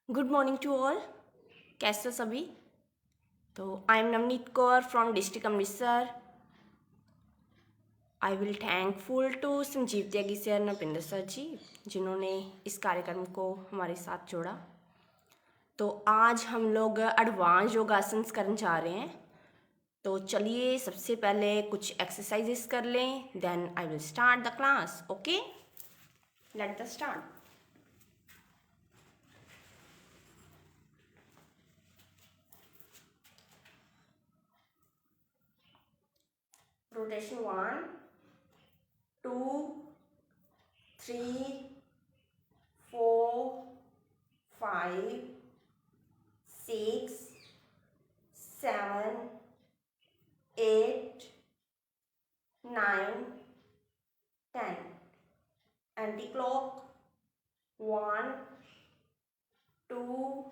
Good morning to all. कैसे हो सभी? तो I am Navneet Kaur from district Amritsar. I will thankful to Sanjeev Tyagi sir, Napinder sir ji, जिन्होंने इस कार्यक्रम को हमारे साथ जोड़ा। तो आज हम लोग एडवांस योगासन्स करने जा रहे हैं। तो चलिए सबसे पहले कुछ एक्सरसाइजेस कर लें, then I will start the class. Okay, let the start. Rotation 1, 2, 3, 4, 5, 6, 7, 8, 9, 10. Anti-clock. 1, 2,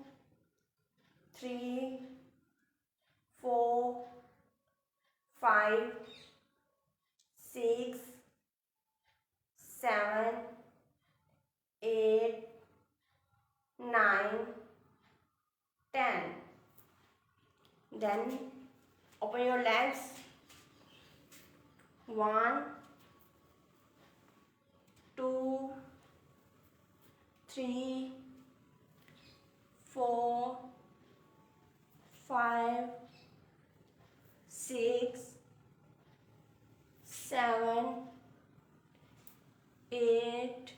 3, 4, 5, 6, 7, 8, 9, 10. Then open your legs. 1, 2, 3, 4, 5, 6, 7, 8,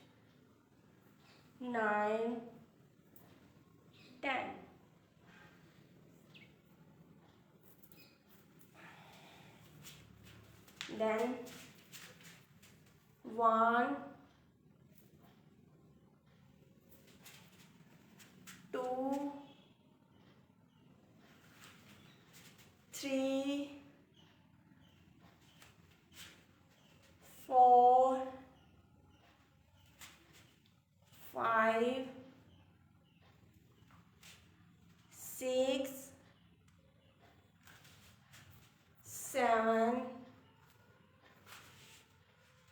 9, 10. Then 1, 2, 3, 4, 5, 6, 7,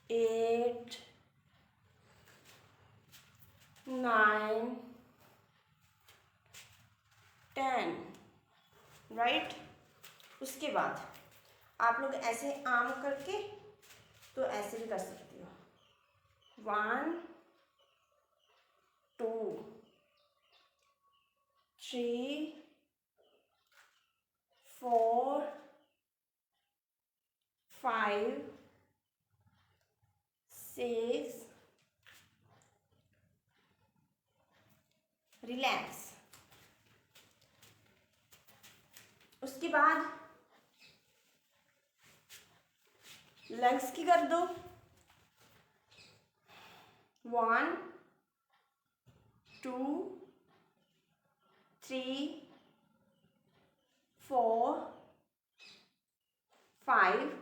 8, 9, 10. Right. उसके बाद आप लोग ऐसे आर्म करके तो ऐसे भी कर सकते हो। 1, 2, 3, 4, 5, 6, रिलैक्स। उसके बाद लेग्स की कर दो। 1, 2, 3, 4, 5,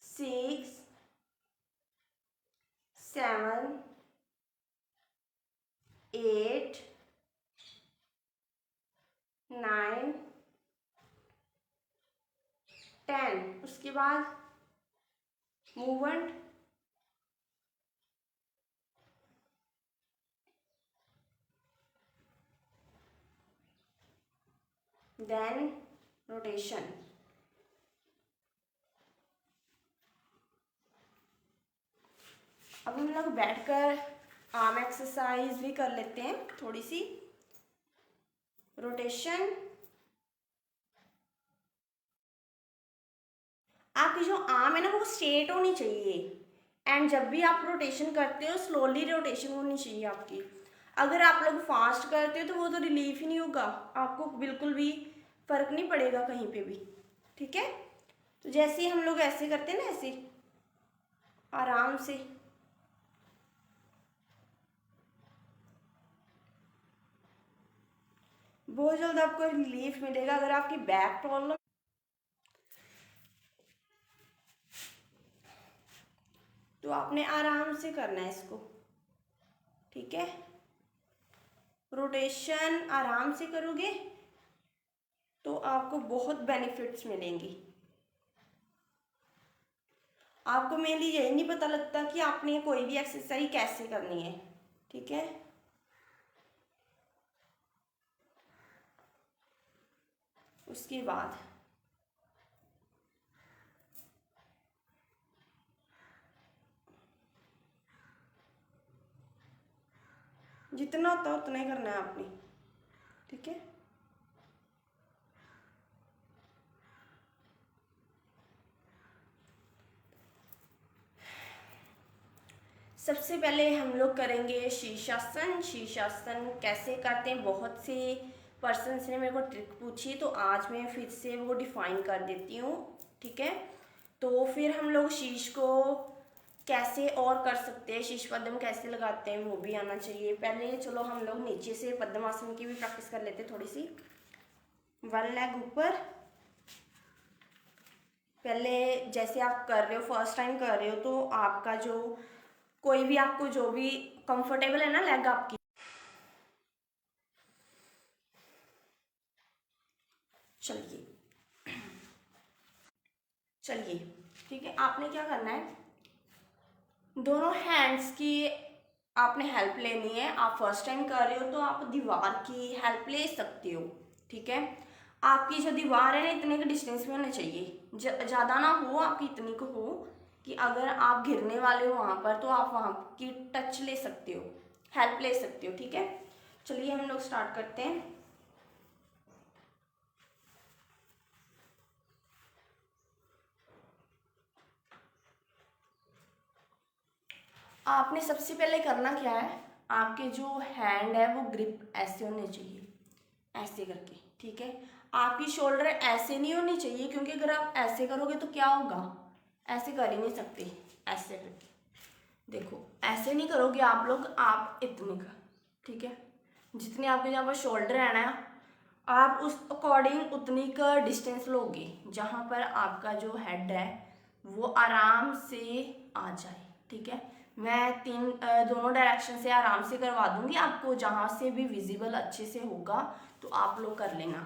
6, 7, 8, 9, 10. उसके बाद मूवमेंट। Then rotation. अब हम लोग बैठकर आर्म एक्सरसाइज भी कर लेते हैं थोड़ी सी। रोटेशन। आपकी जो आर्म है ना वो स्ट्रेट होनी चाहिए, एंड जब भी आप रोटेशन करते हो स्लोली रोटेशन होनी चाहिए आपकी। अगर आप लोग फास्ट करते हो तो वो तो रिलीफ ही नहीं होगा, आपको बिल्कुल भी फर्क नहीं पड़ेगा कहीं पे भी। ठीक है, तो जैसे ही हम लोग ऐसे करते हैं ना, ऐसे आराम से बहुत जल्द आपको रिलीफ मिलेगा। अगर आपकी बैक प्रॉब्लम तो आपने आराम से करना है इसको। ठीक है, रोटेशन आराम से करोगे तो आपको बहुत बेनिफिट्स मिलेंगी। आपको मेनली यही नहीं पता लगता कि आपने कोई भी एक्सरसाइज कैसे करनी है। ठीक है, उसके बाद जितना होता है उतना ही करना है आपने, ठीक है। सबसे पहले हम लोग करेंगे शीर्षासन। शीर्षासन कैसे करते हैं, बहुत से पर्सन्स ने मेरे को ट्रिक पूछी, तो आज मैं फिर से वो डिफाइन कर देती हूँ, ठीक है। तो फिर हम लोग शीर्ष को कैसे और कर सकते हैं, शीर्ष पद्म कैसे लगाते हैं वो भी आना चाहिए। पहले चलो हम लोग नीचे से पद्मासन की भी प्रैक्टिस कर लेते हैं थोड़ी सी। वन लेग ऊपर, पहले जैसे आप कर रहे हो, फर्स्ट टाइम कर रहे हो, तो आपका जो कोई भी आपको जो भी कंफर्टेबल है ना लेग आपकी, चलिए ठीक है। आपने क्या करना है, दोनों हैंड्स की आपने हेल्प लेनी है। आप फर्स्ट टाइम कर रहे हो तो आप दीवार की हेल्प ले सकते हो, ठीक है। आपकी जो दीवार है ना इतने के डिस्टेंस में होने चाहिए, ज़्यादा ना हो, आपकी इतनी को हो कि अगर आप गिरने वाले हो वहाँ पर तो आप वहाँ की टच ले सकते हो, हेल्प ले सकते हो, ठीक है। चलिए हम लोग स्टार्ट करते हैं। आपने सबसे पहले करना क्या है, आपके जो हैंड है वो ग्रिप ऐसे होने चाहिए, ऐसे करके, ठीक है। आपकी शोल्डर ऐसे नहीं होनी चाहिए, क्योंकि अगर आप ऐसे करोगे तो क्या होगा, ऐसे कर ही नहीं सकते, ऐसे करके देखो, ऐसे नहीं करोगे आप लोग, आप इतने का, ठीक है। जितने आपके जहाँ पर शोल्डर है ना, आप उस अकॉर्डिंग उतनी का डिस्टेंस लोगे जहाँ पर आपका जो हेड है वो आराम से आ जाए, ठीक है। मैं दोनों डायरेक्शन से आराम से करवा दूंगी आपको, जहाँ से भी विजिबल अच्छे से होगा तो आप लोग कर लेना,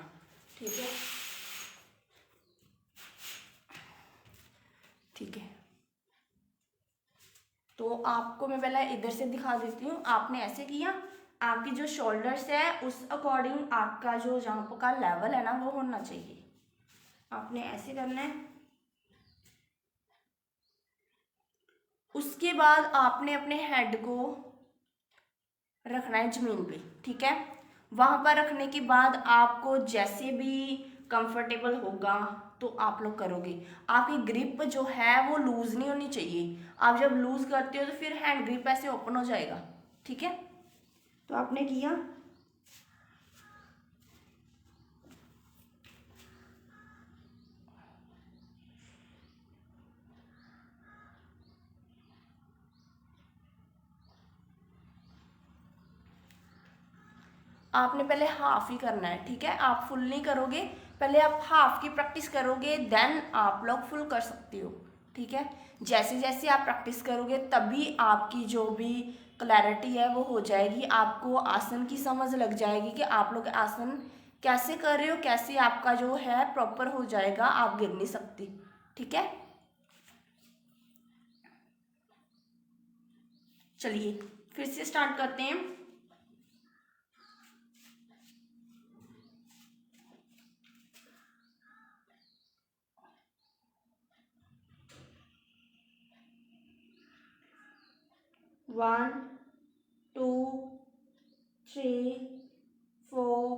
ठीक है, ठीक है। तो आपको मैं पहले इधर से दिखा देती हूँ। आपने ऐसे किया, आपकी जो शोल्डर्स है उस अकॉर्डिंग आपका जो जंप का लेवल है ना वो होना चाहिए। आपने ऐसे करना है, उसके बाद आपने अपने हेड को रखना है जमीन पे, ठीक है। वहां पर रखने के बाद आपको जैसे भी कंफर्टेबल होगा तो आप लोग करोगे। आपकी ग्रिप जो है वो लूज नहीं होनी चाहिए, आप जब लूज करते हो तो फिर हैंड ग्रिप ऐसे ओपन हो जाएगा, ठीक है। तो आपने किया, आपने पहले हाफ ही करना है, ठीक है। आप फुल नहीं करोगे, पहले आप हाफ की प्रैक्टिस करोगे, देन आप लोग फुल कर सकते हो, ठीक है। जैसे जैसे आप प्रैक्टिस करोगे तभी आपकी जो भी क्लैरिटी है वो हो जाएगी, आपको आसन की समझ लग जाएगी कि आप लोग आसन कैसे कर रहे हो, कैसे आपका जो है प्रॉपर हो जाएगा, आप गिर नहीं सकती, ठीक है। चलिए फिर से स्टार्ट करते हैं। 1 2 3 4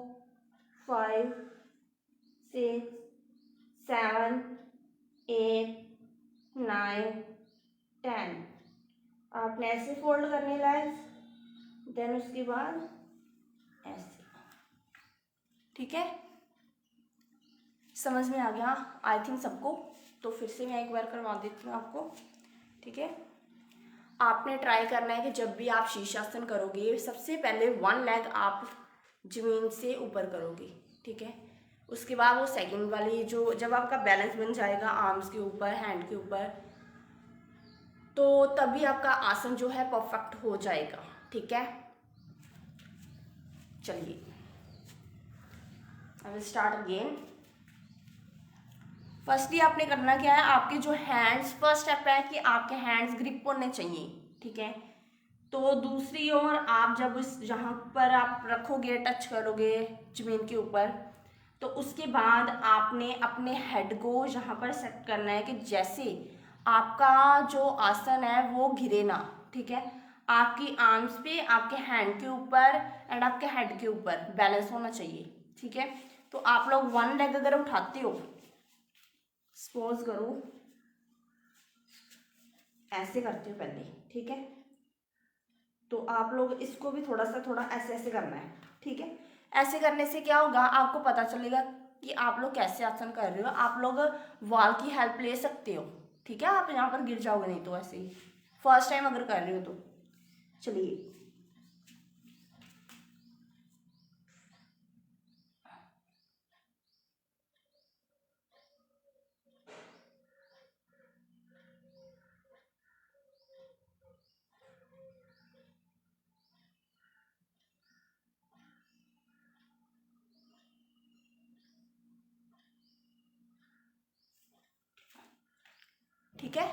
5 6 7 8 9 10। आपने ऐसे फोल्ड करने लेग्स, देन उसके बाद ऐसे, ठीक है। समझ में आ गया आई थिंक सबको। तो फिर से मैं एक बार करवा देती हूँ आपको, ठीक है। आपने ट्राई करना है कि जब भी आप शीर्षासन करोगे सबसे पहले वन लेग आप जमीन से ऊपर करोगे, ठीक है। उसके बाद वो सेकंड वाली जो जब आपका बैलेंस बन जाएगा आर्म्स के ऊपर, हैंड के ऊपर, तो तभी आपका आसन जो है परफेक्ट हो जाएगा, ठीक है। चलिए आई विल स्टार्ट अगेन। फर्स्टली आपने करना क्या है, आपके जो हैंड्स, फर्स्ट स्टेप है कि आपके हैंड्स ग्रिप होने चाहिए, ठीक है। तो दूसरी ओर आप जब इस जहाँ पर आप रखोगे, टच करोगे जमीन के ऊपर, तो उसके बाद आपने अपने हेड को यहाँ पर सेट करना है कि जैसे आपका जो आसन है वो गिरे ना, ठीक है। आपकी आर्म्स पे, आपके हैंड के ऊपर एंड आपके हेड के ऊपर बैलेंस होना चाहिए, ठीक है। तो आप लोग वन लेग अगर उठाते हो, सपोज करो ऐसे करते हो पहले, ठीक है। तो आप लोग इसको भी थोड़ा ऐसे ऐसे करना है, ठीक है। ऐसे करने से क्या होगा, आपको पता चलेगा कि आप लोग कैसे आसन कर रहे हो। आप लोग वॉल की हेल्प ले सकते हो, ठीक है। आप यहाँ पर गिर जाओगे नहीं तो, ऐसे ही फर्स्ट टाइम अगर कर रहे हो तो। चलिए, ठीक है,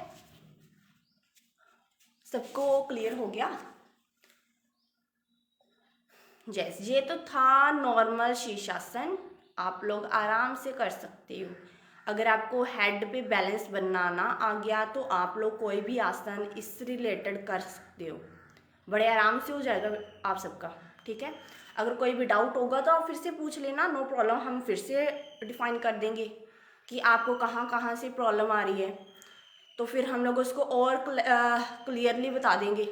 सबको क्लियर हो गया। जैसे ये तो था नॉर्मल शीर्षासन, आप लोग आराम से कर सकते हो। अगर आपको हेड पे बैलेंस बनाना आ गया तो आप लोग कोई भी आसन इस रिलेटेड कर सकते हो, बड़े आराम से हो जाएगा आप सबका, ठीक है। अगर कोई भी डाउट होगा तो आप फिर से पूछ लेना, नो प्रॉब्लम, हम फिर से डिफाइन कर देंगे कि आपको कहाँ कहाँ से प्रॉब्लम आ रही है। तो फिर हम लोग उसको और क्लियरली बता देंगे।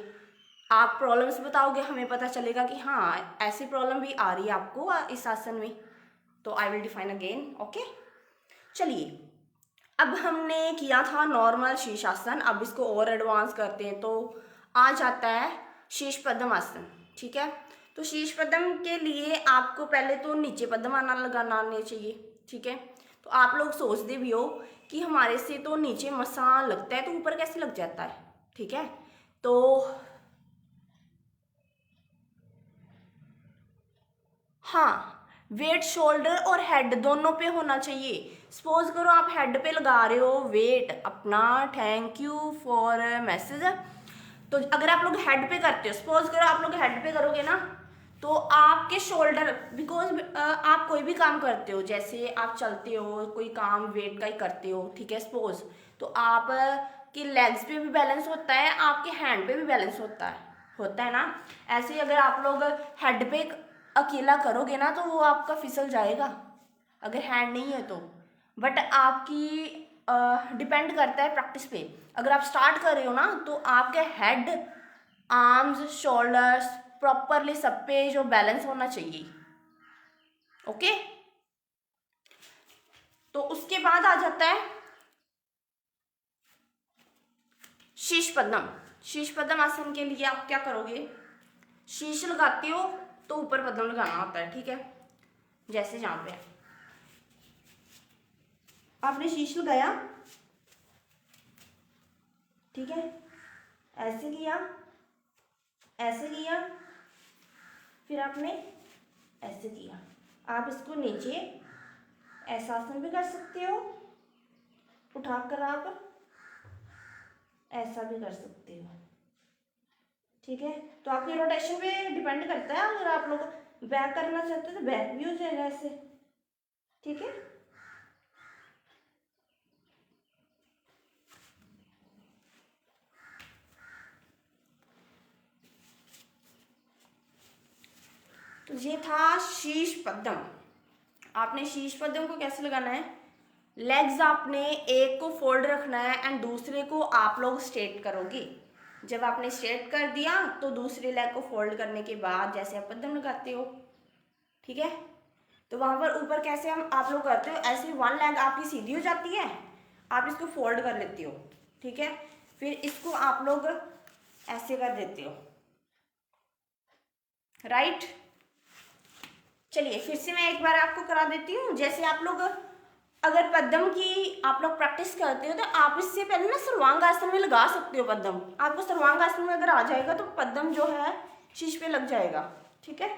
आप प्रॉब्लम्स बताओगे, हमें पता चलेगा कि हाँ ऐसी प्रॉब्लम भी आ रही है आपको इस आसन में। तो I will define again, okay. चलिए, अब हमने किया था नॉर्मल शीर्षासन, अब इसको और एडवांस करते हैं। तो आ जाता है शीर्ष पद्मासन, ठीक है। तो शीर्ष पद्म के लिए आपको पहले तो नीचे पद्माना लगाना आने चाहिए, ठीक है। तो आप लोग सोचते भी हो कि हमारे से तो नीचे मसा लगता है तो ऊपर कैसे लग जाता है, ठीक है। तो हाँ, वेट शोल्डर और हेड दोनों पे होना चाहिए। सपोज करो आप हेड पे लगा रहे हो वेट अपना, थैंक यू फॉर मैसेज। तो अगर आप लोग हेड पे करते हो, सपोज करो आप लोग हेड पे करोगे ना, तो आपके शोल्डर, बिकॉज आप कोई भी काम करते हो, जैसे आप चलते हो, कोई काम वेट का ही करते हो, ठीक है, सपोज, तो आप के लेग्स पे भी बैलेंस होता है, आपके हैंड पे भी बैलेंस होता है ना। ऐसे ही अगर आप लोग हेड पे अकेला करोगे ना तो वो आपका फिसल जाएगा, अगर हैंड नहीं है तो। बट आपकी डिपेंड करता है प्रैक्टिस पे। अगर आप स्टार्ट कर रहे हो ना तो आपके हेड, आर्म्स, शोल्डर्स प्रॉपरली सब पे जो बैलेंस होना चाहिए, ओके। तो उसके बाद आ जाता है शीश पद्म। शीश पद्म आसन के लिए आप क्या करोगे, शीश लगाते हो तो ऊपर पद्म लगाना होता है, ठीक है। जैसे यहाँ पे आपने शीश लगाया, ठीक है, ऐसे किया, ऐसे किया, फिर आपने ऐसे किया। आप इसको नीचे ऐसा आसन भी कर सकते हो, उठाकर आप ऐसा भी कर सकते हो, ठीक है। तो आपकी रोटेशन पे डिपेंड करता है, अगर आप लोग बैक करना चाहते हो तो बैक भी हो जाएगा ऐसे, ठीक है। तो ये था शीश पद्म। आपने शीश पद्म को कैसे लगाना है, लेग्स आपने एक को फोल्ड रखना है एंड दूसरे को आप लोग स्ट्रेट करोगे। जब आपने स्ट्रेट कर दिया तो दूसरे लेग को फोल्ड करने के बाद जैसे आप पद्म लगाते हो, ठीक है। तो वहां पर ऊपर कैसे हम आप लोग करते हो, ऐसे वन लेग आपकी सीधी हो जाती है, आप इसको फोल्ड कर लेते हो, ठीक है। फिर इसको आप लोग ऐसे कर देते हो, राइट। चलिए फिर से मैं एक बार आपको करा देती हूँ। जैसे आप लोग अगर पद्म की आप लोग प्रैक्टिस करते हो तो आप इससे पहले ना सर्वांग आसन में लगा सकते हो पद्म। आपको सर्वांग आसन में अगर आ जाएगा तो पद्म जो है शीश पे लग जाएगा, ठीक है।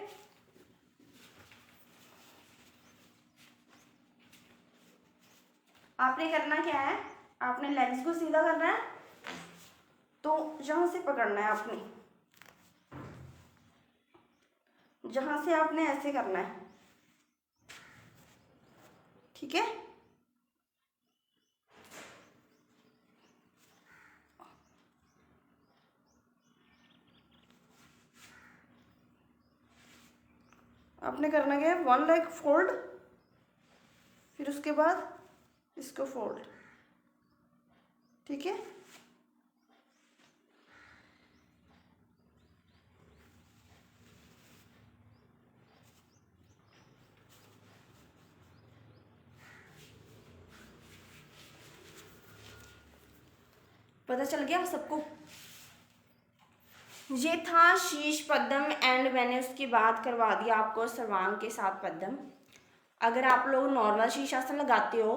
आपने करना क्या है, आपने लेग्स को सीधा करना है, तो जहां से पकड़ना है आपने, जहां से आपने ऐसे करना है, ठीक है। आपने करना क्या है, 1 लेग फोल्ड, फिर उसके बाद इसको फोल्ड, ठीक है। पता चल गया सबको। ये था शीश पद्म एंड मैंने उसके बाद करवा दिया आपको सर्वांग के साथ पद्म। अगर आप लोग नॉर्मल शीर्षासन लगाते हो,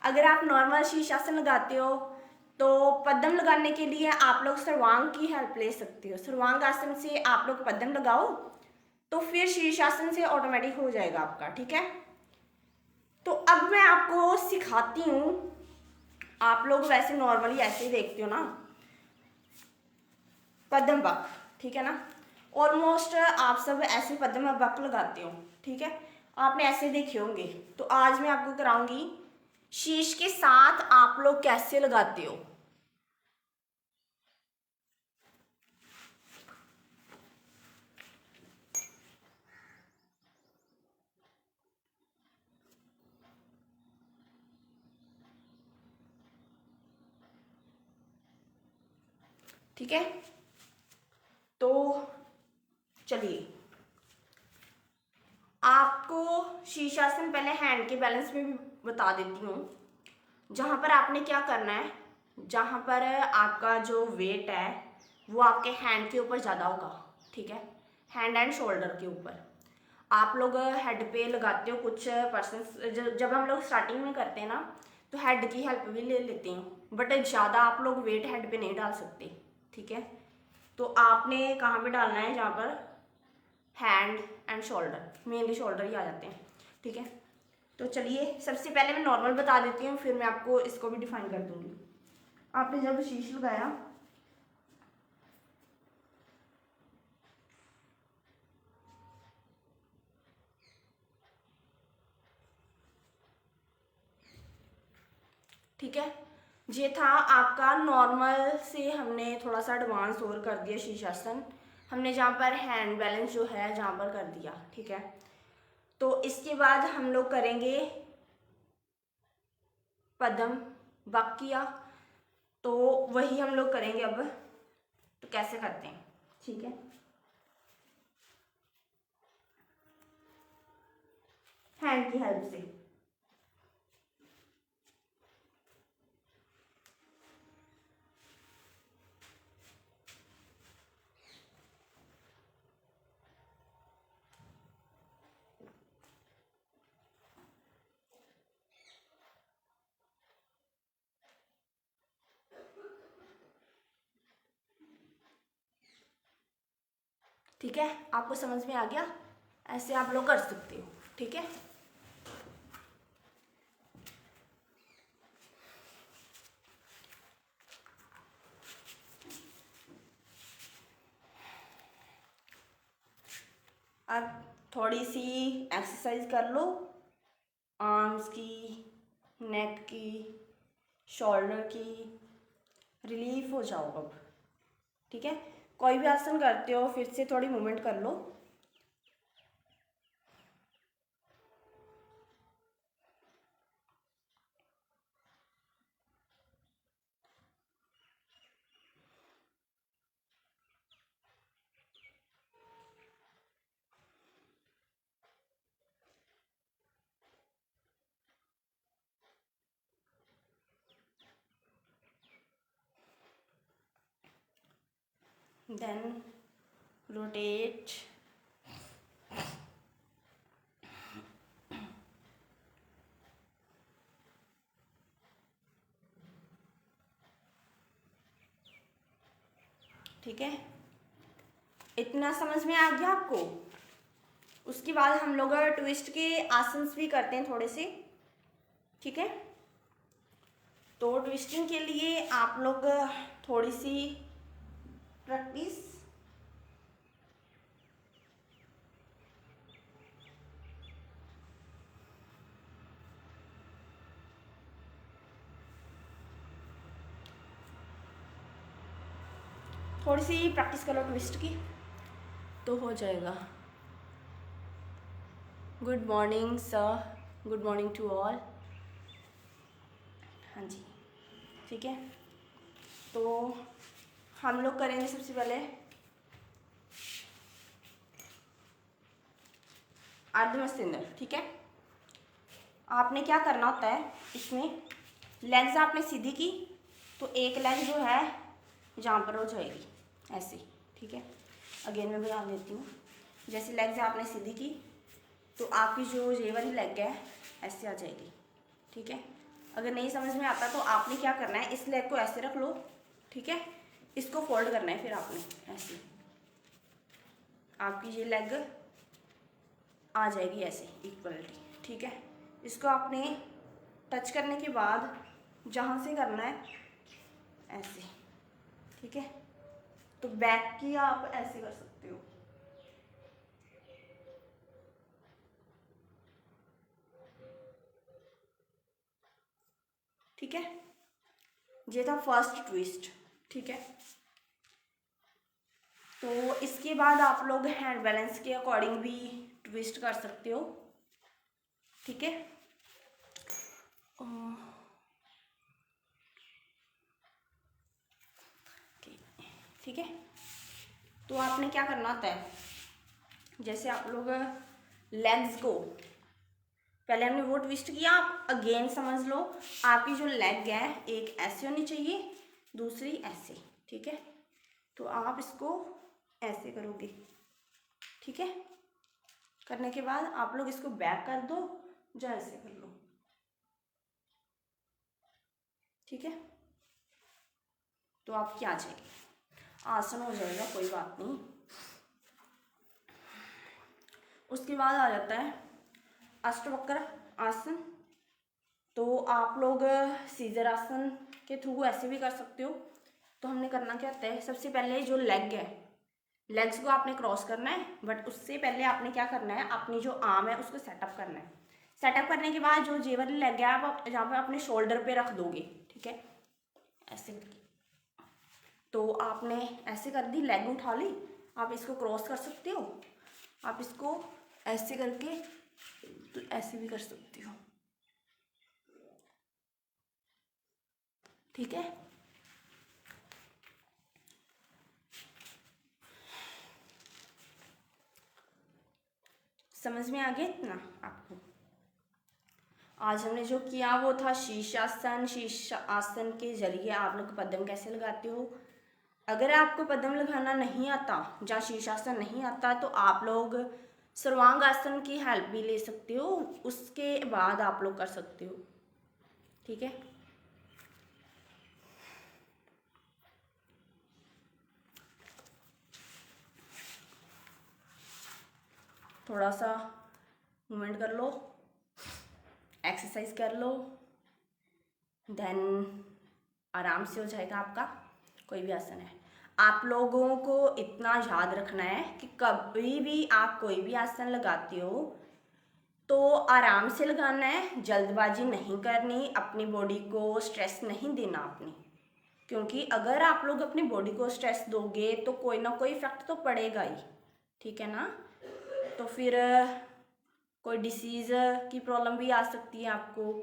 अगर आप नॉर्मल शीर्षासन लगाते हो तो पद्म लगाने के लिए आप लोग सर्वांग की हेल्प ले सकते हो। सर्वांग आसन से आप लोग पद्म लगाओ तो फिर शीर्षासन से ऑटोमेटिक हो जाएगा आपका, ठीक है। तो अब मैं आपको सिखाती हूँ। आप लोग वैसे नॉर्मली ऐसे ही देखते हो ना, पद्म बक, ठीक है ना। ऑलमोस्ट आप सब ऐसे पद्म बक लगाते हो, ठीक है। आपने ऐसे देखे होंगे। तो आज मैं आपको कराऊंगी शीश के साथ आप लोग कैसे लगाते हो। ठीक है, तो चलिए आपको शीर्षासन पहले हैंड के बैलेंस में भी बता देती हूँ। जहाँ पर आपने क्या करना है, जहाँ पर आपका जो वेट है वो आपके हैंड के ऊपर ज़्यादा होगा, ठीक है। हैंड एंड शोल्डर के ऊपर आप लोग हेड पे लगाते हो। कुछ पर्सन जब हम लोग स्टार्टिंग में करते हैं ना तो हेड की हेल्प भी ले लेते हैं, बट ज़्यादा आप लोग वेट हेड पे नहीं डाल सकते, ठीक है। तो आपने कहाँ पे डालना है, जहाँ पर hand and shoulder, mainly shoulder ही आ जाते हैं, ठीक है। तो चलिए सबसे पहले मैं नॉर्मल बता देती हूँ, फिर मैं आपको इसको भी डिफाइन कर दूँगी। आपने जब शीश लगाया, ठीक है, ये था आपका नॉर्मल से हमने थोड़ा सा एडवांस और कर दिया शीर्षासन। हमने जहाँ पर हैंड बैलेंस जो है जहाँ पर कर दिया, ठीक है। तो इसके बाद हम लोग करेंगे पद्म बक किया, तो वही हम लोग करेंगे अब। तो कैसे करते हैं, ठीक है। हैंड की हेल्प से, ठीक है। आपको समझ में आ गया, ऐसे आप लोग कर सकते हो, ठीक है। अब थोड़ी सी एक्सरसाइज कर लो, आर्म्स की, नेक की, शोल्डर की, रिलीफ हो जाओ अब, ठीक है। कोई भी आसन करते हो फिर से थोड़ी मूवमेंट कर लो। देन रोटेट, ठीक है। इतना समझ में आ गया आपको। उसके बाद हम लोग ट्विस्ट के आसन्स भी करते हैं थोड़े से, ठीक है। तो ट्विस्टिंग के लिए आप लोग थोड़ी सी प्रैक्टिस थोड़ी सी प्रैक्टिस कर लो ट्विस्ट की तो हो जाएगा। Good morning sir, good morning to all. हाँ जी, ठीक है। तो हम लोग करेंगे सबसे पहले अर्धमस्तिष्क, ठीक है। आपने क्या करना होता है, इसमें लेग्स आपने सीधी की तो एक लेग जो है यहाँ पर हो जाएगी ऐसे, ठीक है। अगेन मैं बता देती हूँ, जैसे लेग्स आपने सीधी की तो आपकी जो ये वाली लेग है ऐसे आ जाएगी, ठीक है। अगर नहीं समझ में आता तो आपने क्या करना है, इस लेग को ऐसे रख लो, ठीक है। इसको फोल्ड करना है, फिर आपने ऐसे आपकी ये लेग आ जाएगी ऐसे इक्वलिटी, ठीक है। इसको आपने टच करने के बाद जहाँ से करना है ऐसे, ठीक है। तो बैक की आप ऐसे कर सकते हो, ठीक है। ये था फर्स्ट ट्विस्ट, ठीक है। तो इसके बाद आप लोग हैंड बैलेंस के अकॉर्डिंग भी ट्विस्ट कर सकते हो, ठीक है। ठीक है। तो आपने क्या करना होता है, जैसे आप लोग लेग्स को पहले हमने वो ट्विस्ट किया, आप अगेन समझ लो आपकी जो लेग है एक ऐसे होनी चाहिए, दूसरी ऐसे, ठीक है। तो आप इसको ऐसे करोगे, ठीक है। करने के बाद आप लोग इसको बैक कर दो, जो ऐसे कर लो, ठीक है। तो आपकी आ जाएगी, आसन हो जाएगा, कोई बात नहीं। उसके बाद आ जाता है अष्टवक्र आसन। तो आप लोग सीजर आसन के थ्रू ऐसे भी कर सकते हो। तो हमने करना क्या होता है, सबसे पहले जो लेग है, लेग्स को आपने क्रॉस करना है, बट उससे पहले आपने क्या करना है, अपनी जो आर्म है उसको सेटअप करना है। सेटअप करने के बाद जो जे वाली लेग है आप यहाँ पे अपने शोल्डर पे रख दोगे, ठीक है, ऐसे करके। तो आपने ऐसे कर दी, लेग उठा ली, आप इसको क्रॉस कर सकते हो, आप इसको ऐसे करके तो ऐसे भी कर सकते हो, ठीक है। समझ में आ गया इतना आपको? आज हमने जो किया वो था शीर्षासन। शीर्षासन के जरिए आप लोग पद्म कैसे लगाते हो। अगर आपको पद्म लगाना नहीं आता या शीर्षासन नहीं आता तो आप लोग सर्वांग आसन की हेल्प भी ले सकते हो, उसके बाद आप लोग कर सकते हो, ठीक है। थोड़ा सा मूवमेंट कर लो, एक्सरसाइज कर लो, देन आराम से हो जाएगा आपका कोई भी आसन है। आप लोगों को इतना याद रखना है कि कभी भी आप कोई भी आसन लगाते हो तो आराम से लगाना है, जल्दबाजी नहीं करनी, अपनी बॉडी को स्ट्रेस नहीं देना आपने, क्योंकि अगर आप लोग अपनी बॉडी को स्ट्रेस दोगे तो कोई ना कोई इफेक्ट तो पड़ेगा ही, ठीक है ना। तो फिर कोई डिसीज़ की प्रॉब्लम भी आ सकती है आपको।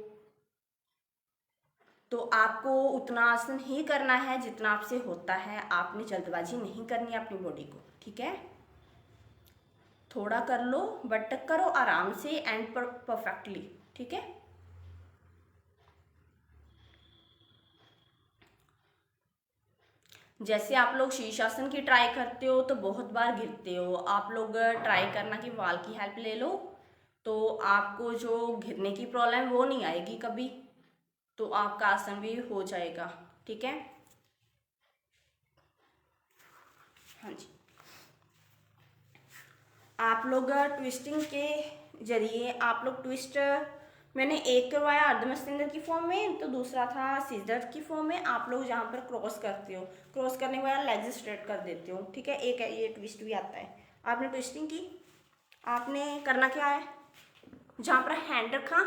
तो आपको उतना आसन ही करना है जितना आपसे होता है, आपने जल्दबाजी नहीं करनी अपनी बॉडी को, ठीक है। थोड़ा कर लो बट करो आराम से एंड परफेक्टली, ठीक है। जैसे आप लोग शीर्षासन की ट्राई करते हो तो बहुत बार गिरते हो, आप लोग ट्राई करना कि वाल की हेल्प ले लो, तो आपको जो गिरने की प्रॉब्लम वो नहीं आएगी कभी, तो आपका आसन भी हो जाएगा, ठीक है। हाँ जी, आप लोग ट्विस्टिंग के जरिए आप लोग ट्विस्ट, मैंने एक करवाया अर्धमस्तिष्क की फॉर्म में, तो दूसरा था सीजर की फॉर्म में। आप लोग जहाँ पर क्रॉस करते हो, क्रॉस करने के बाद लेग्स स्ट्रेट कर देते हो, ठीक है। एक है ये ट्विस्ट भी आता है। आपने ट्विस्टिंग की, आपने करना क्या है, जहाँ पर हैंड रखा,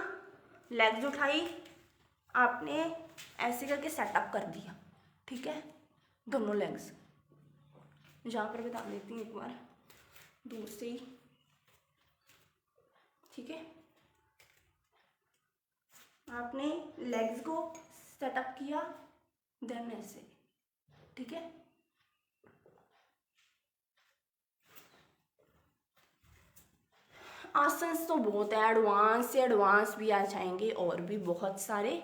लेग्स उठाई, आपने ऐसे करके सेटअप कर दिया, ठीक है, दोनों लेग्स। जहाँ पर बता देती हूँ एक बार दूर से ही, ठीक है। आपने लेग्स को सेटअप किया, देन ऐसे, ठीक है। आसन्स तो बहुत है, एडवांस से एडवांस भी आ जाएंगे और भी बहुत सारे,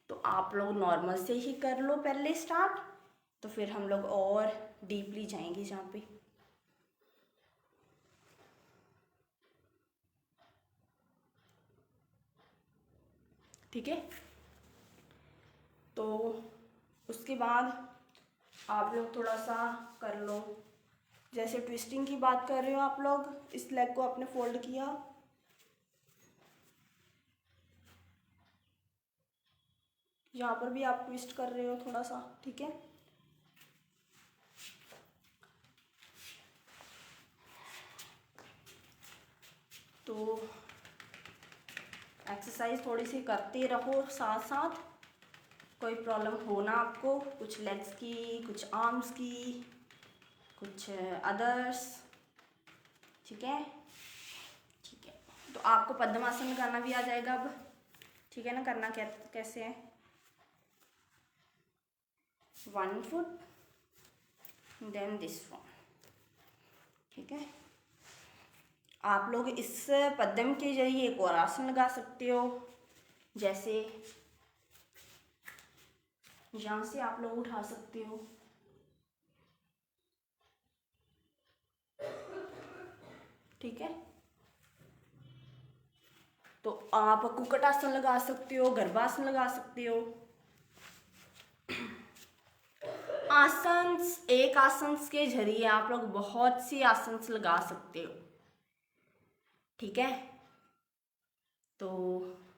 तो आप लोग नॉर्मल से ही कर लो पहले स्टार्ट, तो फिर हम लोग और डीपली जाएंगे जहाँ पे। ठीक है, तो उसके बाद आप लोग थोड़ा सा कर लो, जैसे ट्विस्टिंग की बात कर रहे हो आप लोग, इस लेग को आपने फोल्ड किया, यहाँ पर भी आप ट्विस्ट कर रहे हो थोड़ा सा, ठीक है। तो एक्सरसाइज थोड़ी सी करते रहो साथ साथ, कोई प्रॉब्लम हो ना आपको, कुछ लेग्स की, कुछ आर्म्स की, कुछ अदर्स, ठीक है। ठीक है, तो आपको पद्मासन करना भी आ जाएगा अब, ठीक है ना। करना कैसे है, 1 foot देन दिस वन, ठीक है। आप लोग इस पद्म के जरिए एक और आसन लगा सकते हो, जैसे यहाँ से आप लोग उठा सकते हो, ठीक है। तो आप कुक्कट आसन लगा सकते हो, गर्भासन लगा सकते हो। आसन्स, एक आसन्स के जरिए आप लोग बहुत सी आसन्स लगा सकते हो, ठीक है। तो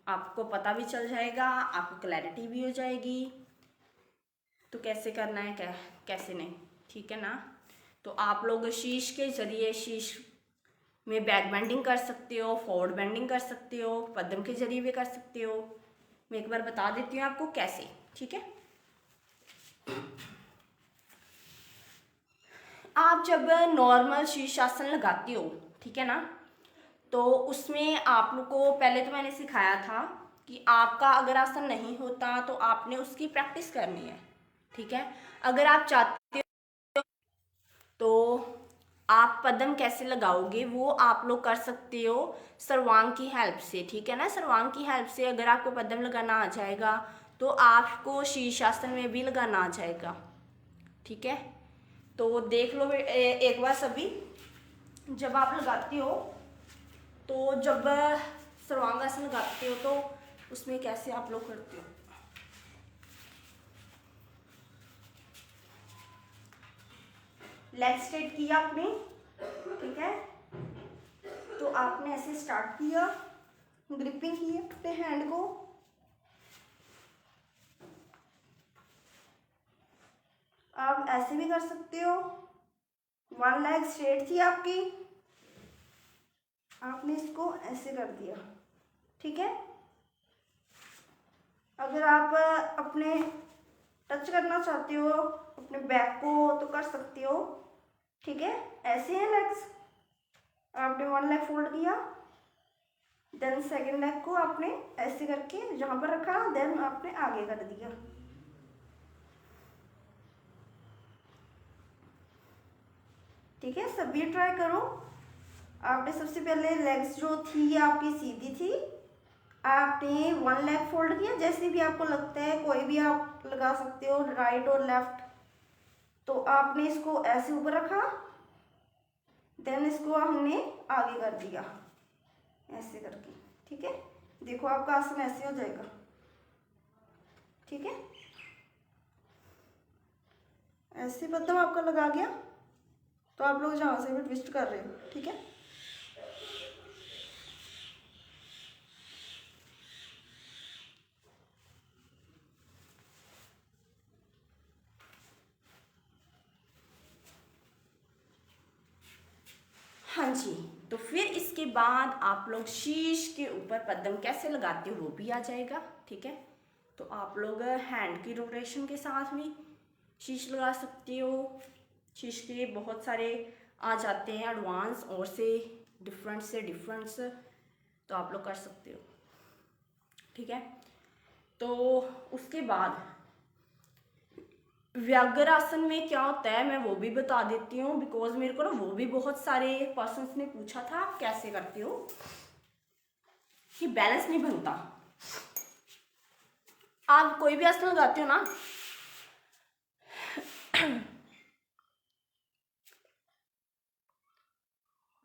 आपको पता भी चल जाएगा, आपको क्लैरिटी भी हो जाएगी, तो कैसे करना है कैसे नहीं, ठीक है ना। तो आप लोग शीश के जरिए, शीश में बैक बेंडिंग कर सकते हो, फॉरवर्ड बेंडिंग कर सकते हो, पद्म के जरिए भी कर सकते हो। मैं एक बार बता देती हूँ आपको कैसे, ठीक है। आप जब नॉर्मल शीर्षासन लगाते हो, ठीक है ना, तो उसमें आप लोग को पहले तो मैंने सिखाया था कि आपका अगर आसन नहीं होता तो आपने उसकी प्रैक्टिस करनी है, ठीक है। अगर आप चाहते हो तो आप पद्म कैसे लगाओगे वो आप लोग कर सकते हो सर्वांग की हेल्प से, ठीक है ना। सर्वांग की हेल्प से अगर आपको पद्म लगाना आ जाएगा तो आपको शीर्षासन में भी लगाना आ जाएगा, ठीक है। तो देख लो एक बार सभी, जब आप लगाते हो तो जब सर्वांगासन लगाते हो तो उसमें कैसे आप लोग करते हो, लेग स्ट्रेट किया आपने, ठीक है। तो आपने ऐसे स्टार्ट किया, ग्रिपिंग की अपने हैंड को, आप ऐसे भी कर सकते हो। 1 लेग स्ट्रेट थी आपकी, आपने इसको ऐसे कर दिया, ठीक है। अगर आप अपने टच करना चाहते हो अपने बैक को तो कर सकते हो, ठीक है। ऐसे हैं लेग्स, आपने 1 लेग फोल्ड किया, देन सेकंड लेग को आपने ऐसे करके जहां पर रखा, देन आपने आगे कर दिया, ठीक है। सभी ट्राई करो। आपने सबसे पहले लेग्स जो थी आपकी सीधी थी, आपने 1 लेग फोल्ड किया, जैसे भी आपको लगता है कोई भी आप लगा सकते हो, राइट और लेफ्ट। तो आपने इसको ऐसे ऊपर रखा, देन इसको हमने आगे कर दिया ऐसे करके, ठीक है। देखो आपका आसन ऐसे हो जाएगा, ठीक है। ऐसे पद्म आपका लगा गया, तो आप लोग जहाँ से भी ट्विस्ट कर रहे हो, ठीक है। हाँ जी, तो फिर इसके बाद आप लोग शीश के ऊपर पद्म कैसे लगाते हो वो भी आ जाएगा, ठीक है। तो आप लोग हैंड की रोटेशन के साथ भी शीश लगा सकते हो, शीश के बहुत सारे आ जाते हैं एडवांस और से डिफरेंट, तो आप लोग कर सकते हो, ठीक है। तो उसके बाद व्याघ्रासन में क्या होता है मैं वो भी बता देती हूँ, बिकॉज मेरे को ना वो भी बहुत सारे पर्सन्स ने पूछा था आप कैसे करते हो, कि बैलेंस नहीं बनता। आप कोई भी आसन लगाते हो ना,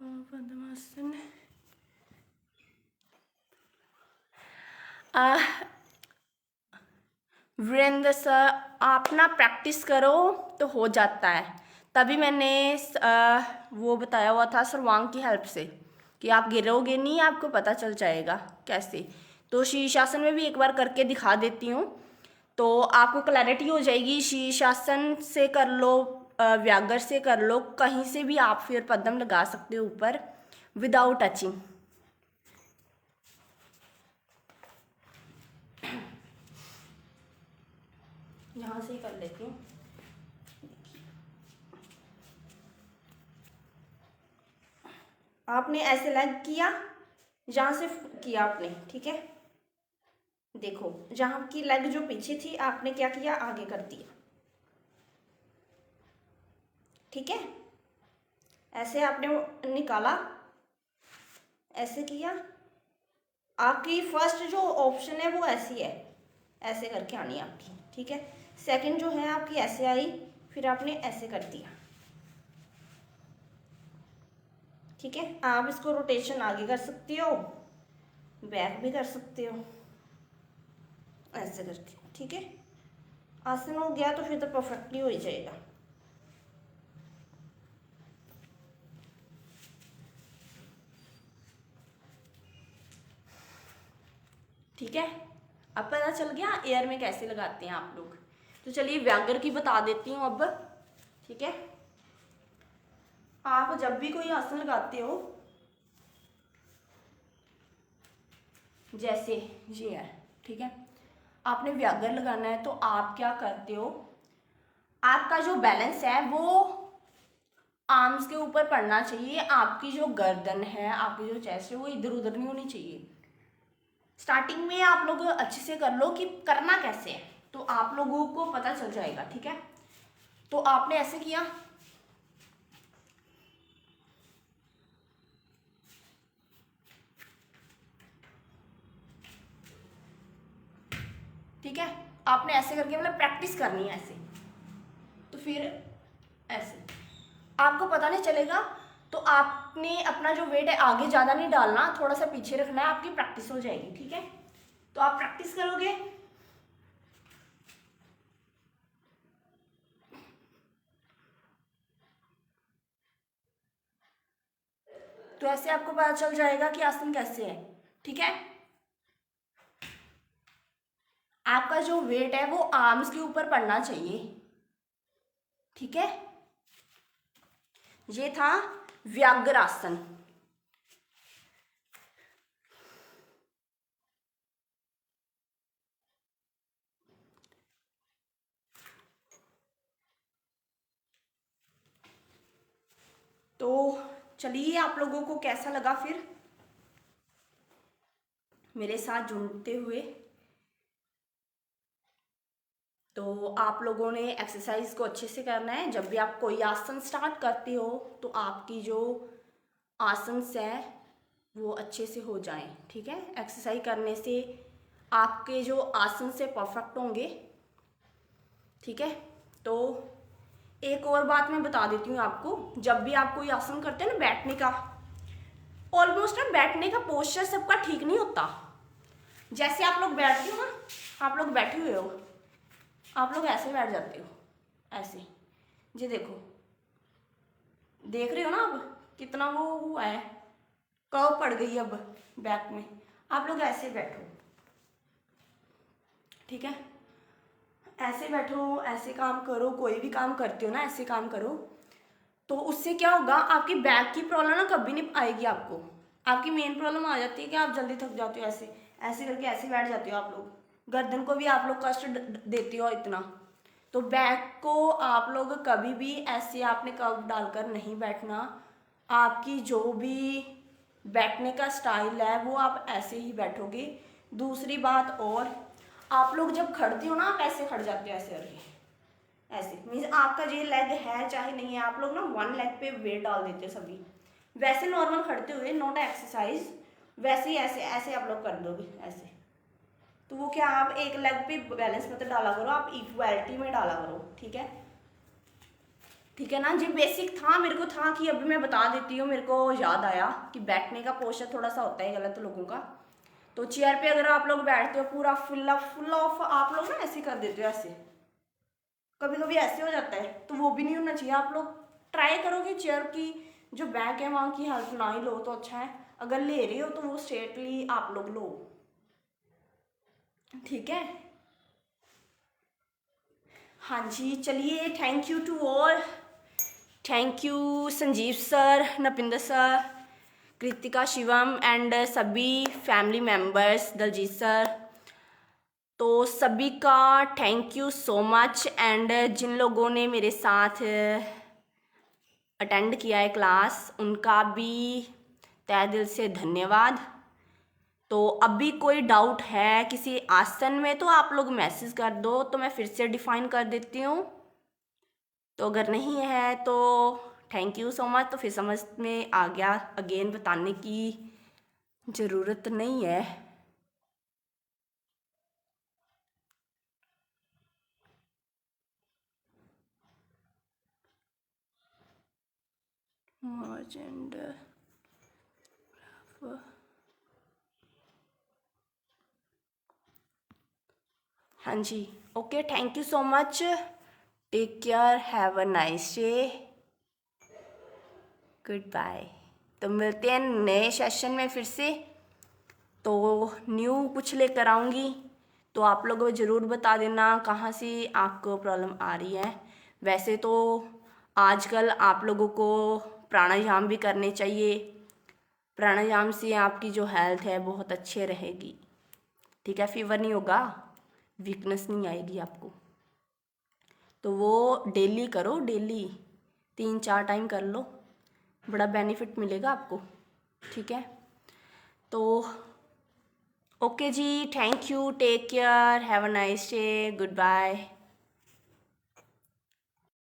पद्मासन, वीरेंद्र सर आप ना प्रैक्टिस करो तो हो जाता है, तभी मैंने वो बताया हुआ था सर्वांग की हेल्प से कि आप गिरोगे नहीं, आपको पता चल जाएगा कैसे। तो शीर्षासन में भी एक बार करके दिखा देती हूँ, तो आपको क्लैरिटी हो जाएगी। शीर्षासन से कर लो, व्याघ्र से कर लो, कहीं से भी आप फिर पद्म लगा सकते हो ऊपर विदाउट टचिंग। यहाँ से ही कर लेती हूँ। आपने ऐसे लेग किया, जहाँ से किया आपने, ठीक है। देखो जहाँ की लेग जो पीछे थी आपने क्या किया, आगे कर दिया, ठीक है। ऐसे आपने निकाला, ऐसे किया। आपकी फर्स्ट जो ऑप्शन है वो ऐसी है, ऐसे करके आनी है आपकी, ठीक है। सेकंड जो है आपकी ऐसे आई, फिर आपने ऐसे कर दिया, ठीक है। आप इसको रोटेशन आगे कर सकते हो, बैक भी कर सकते हो, ऐसे करके, ठीक है। आसन हो गया तो फिर तो परफेक्टली हो ही जाएगा। ठीक है, अब पता चल गया एयर में कैसे लगाते हैं आप लोग। तो चलिए व्याघ्र की बता देती हूँ अब, ठीक है। आप जब भी कोई आसन लगाते हो, जैसे ये है, ठीक है, आपने व्याघ्र लगाना है, तो आप क्या करते हो, आपका जो बैलेंस है वो आर्म्स के ऊपर पड़ना चाहिए। आपकी जो गर्दन है, आपकी जो चेस्ट है वो इधर उधर नहीं होनी चाहिए। स्टार्टिंग में आप लोग अच्छे से कर लो कि करना कैसे है, तो आप लोगों को पता चल जाएगा, ठीक है। तो आपने ऐसे किया, ठीक है। आपने ऐसे करके मतलब प्रैक्टिस करनी है ऐसे, तो फिर ऐसे आपको पता नहीं चलेगा। तो आपने अपना जो वेट है आगे ज़्यादा नहीं डालना, थोड़ा सा पीछे रखना है, आपकी प्रैक्टिस हो जाएगी, ठीक है। तो आप प्रैक्टिस करोगे, तो ऐसे आपको पता चल जाएगा कि आसन कैसे है, ठीक है। आपका जो वेट है वो आर्म्स के ऊपर पड़ना चाहिए, ठीक है। ये था व्याघ्रासन। तो चलिए आप लोगों को कैसा लगा फिर मेरे साथ जुड़ते हुए। तो आप लोगों ने एक्सरसाइज को अच्छे से करना है। जब भी आप कोई आसन स्टार्ट करते हो तो आपकी जो आसन्स है वो अच्छे से हो जाएं, ठीक है। एक्सरसाइज करने से आपके जो आसन से परफेक्ट होंगे, ठीक है। तो एक और बात मैं बता देती हूँ आपको, जब भी आप कोई आसन करते हैं ना बैठने का, ऑलमोस्ट ना बैठने का पोस्चर सबका ठीक नहीं होता। जैसे आप लोग बैठते हो ना, आप लोग बैठे हुए हो, आप लोग ऐसे बैठ जाते हो, ऐसे, ये देखो, देख रहे हो ना अब कितना वो हुआ है, कर्व पड़ गई अब बैक में। आप लोग ऐसे बैठो, ठीक है। ऐसे बैठो, ऐसे काम करो, कोई भी काम करते हो ना ऐसे काम करो, तो उससे क्या होगा, आपकी बैक की प्रॉब्लम ना कभी नहीं आएगी आपको। आपकी मेन प्रॉब्लम आ जाती है कि आप जल्दी थक जाते हो, ऐसे ऐसे करके ऐसे बैठ जाते हो आप लोग, गर्दन को भी आप लोग कष्ट देते हो इतना, तो बैक को आप लोग कभी भी ऐसे आपने कर्व डालकर नहीं बैठना। आपकी जो भी बैठने का स्टाइल है वो आप ऐसे ही बैठोगे। दूसरी बात और, आप लोग जब खड़ते हो ना, आप ऐसे खड़ जाते हो, ऐसे करके ऐसे, मीन्स आपका ये लेग है चाहे नहीं है, आप लोग ना वन लेग पे वेट डाल देते हो सभी। वैसे नॉर्मल खड़ते हुए, नॉट एक्सरसाइज, वैसे ही ऐसे ऐसे आप लोग कर दोगे ऐसे। तो वो क्या, आप एक लेग पे बैलेंस मत डाला करो, आप इक्वालिटी में डाला करो। ठीक है, ठीक है ना जी। बेसिक था, मेरे को था कि अभी मैं बता देती हूँ, मेरे को याद आया कि बैठने का पोस्चर थोड़ा सा होता है गलत लोगों का। तो चेयर पे अगर आप लोग बैठते हो पूरा फुल ऑफ आप लोग ना ऐसे कर देते हो, ऐसे कभी कभी ऐसे हो जाता है, तो वो भी नहीं होना चाहिए। आप लोग ट्राई करो कि चेयर की जो बैक है वहाँ की हेल्प ना ही लो तो अच्छा है। अगर ले रहे हो तो वो स्ट्रेटली आप लोग लो। ठीक है, हाँ जी, चलिए। Thank you to all, thank you Sanjeev sir, Napinder sir, Kritika, Shivam and सभी फैमिली मेम्बर्स, दलजीत सर। तो सभी का thank you so much. And जिन लोगों ने मेरे साथ अटेंड किया है क्लास, उनका भी तहे दिल से धन्यवाद। तो अभी कोई डाउट है किसी आसन में तो आप लोग मैसेज कर दो, तो मैं फिर से डिफाइन कर देती हूँ। तो अगर नहीं है तो थैंक यू सो मच। तो फिर समझ में आ गया, अगेन बताने की ज़रूरत नहीं है। जेंडर, हाँ जी, okay, thank you so much, take care, have a nice day, good bye. तो मिलते हैं नए सेशन में फिर से। तो न्यू कुछ लेकर आऊँगी, तो आप लोग ज़रूर बता देना कहाँ से आपको प्रॉब्लम आ रही है। वैसे तो आजकल आप लोगों को प्राणायाम भी करने चाहिए। प्राणायाम से आपकी जो हेल्थ है बहुत अच्छे रहेगी। ठीक है, फीवर नहीं होगा, वीकनेस नहीं आएगी आपको। तो वो डेली करो, डेली 3-4 टाइम कर लो, बड़ा बेनिफिट मिलेगा आपको। ठीक है, तो ओके जी, thank you, take care, have a nice day, good bye.